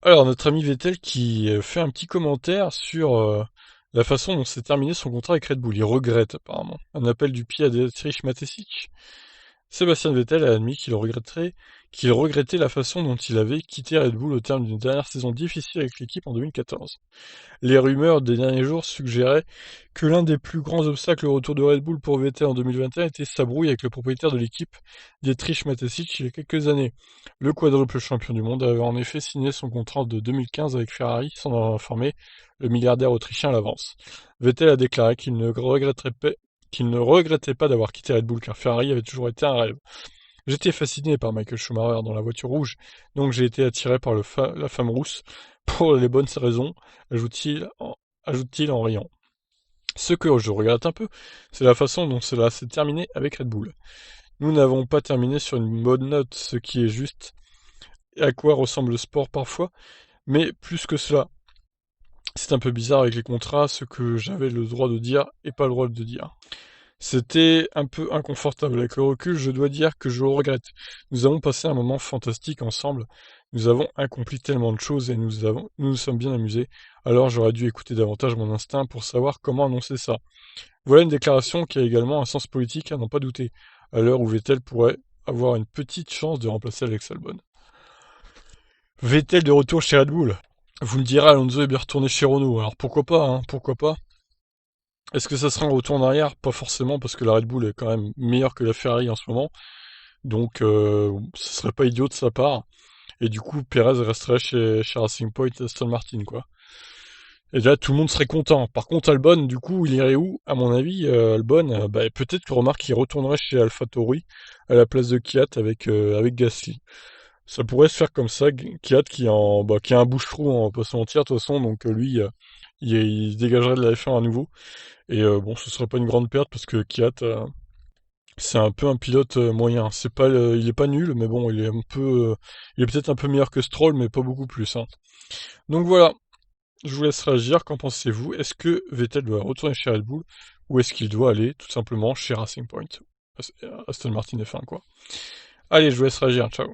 Alors, notre ami Vettel qui fait un petit commentaire sur la façon dont s'est terminé son contrat avec Red Bull. Il regrette apparemment. Un appel du pied à Dietrich Mateschitz. Sébastien Vettel a admis qu'il regrettait la façon dont il avait quitté Red Bull au terme d'une dernière saison difficile avec l'équipe en 2014. Les rumeurs des derniers jours suggéraient que l'un des plus grands obstacles au retour de Red Bull pour Vettel en 2021 était sa brouille avec le propriétaire de l'équipe, Dietrich Mateschitz, il y a quelques années. Le quadruple champion du monde avait en effet signé son contrat de 2015 avec Ferrari sans en informer le milliardaire autrichien à l'avance. Vettel a déclaré qu'il ne regrettait pas d'avoir quitté Red Bull car Ferrari avait toujours été un rêve. J'étais fasciné par Michael Schumacher dans la voiture rouge, donc j'ai été attiré par la femme rousse pour les bonnes raisons, ajoute-t-il en riant. Ce que je regrette un peu, c'est la façon dont cela s'est terminé avec Red Bull. Nous n'avons pas terminé sur une bonne note, ce qui est juste à quoi ressemble le sport parfois, mais plus que cela. C'est un peu bizarre avec les contrats, ce que j'avais le droit de dire et pas le droit de dire. C'était un peu inconfortable. Avec le recul, je dois dire que je le regrette. Nous avons passé un moment fantastique ensemble. Nous avons accompli tellement de choses et nous sommes bien amusés. Alors j'aurais dû écouter davantage mon instinct pour savoir comment annoncer ça. Voilà une déclaration qui a également un sens politique à n'en pas douter, à l'heure où Vettel pourrait avoir une petite chance de remplacer Alex Albon. Vettel de retour chez Red Bull. Vous me direz, Alonso est bien retourné chez Renault. Alors pourquoi pas, hein, pourquoi pas. Est-ce que ça sera un retour en arrière? Pas forcément, parce que la Red Bull est quand même meilleure que la Ferrari en ce moment. Donc, ce serait pas idiot de sa part. Et du coup, Perez resterait chez Racing Point et Aston Martin, quoi. Et là, tout le monde serait content. Par contre, Albon, du coup, il irait où? À mon avis, Albon, bah, peut-être que remarque qu'il retournerait chez AlphaTauri à la place de Kiat avec Gasly. Ça pourrait se faire comme ça. Kiat qui a un bouche-trou, on va pas se mentir, de toute façon. Donc, lui, il se dégagerait de la F1 à nouveau. Et bon, ce serait pas une grande perte parce que Kiat, c'est un peu un pilote moyen. Il est pas nul, mais bon, il est peut-être un peu meilleur que Stroll, mais pas beaucoup plus, hein. Donc voilà, je vous laisse réagir. Qu'en pensez-vous? Est-ce que Vettel doit retourner chez Red Bull ou est-ce qu'il doit aller tout simplement chez Racing Point? Aston Martin F1, quoi. Allez, je vous laisse réagir. Ciao.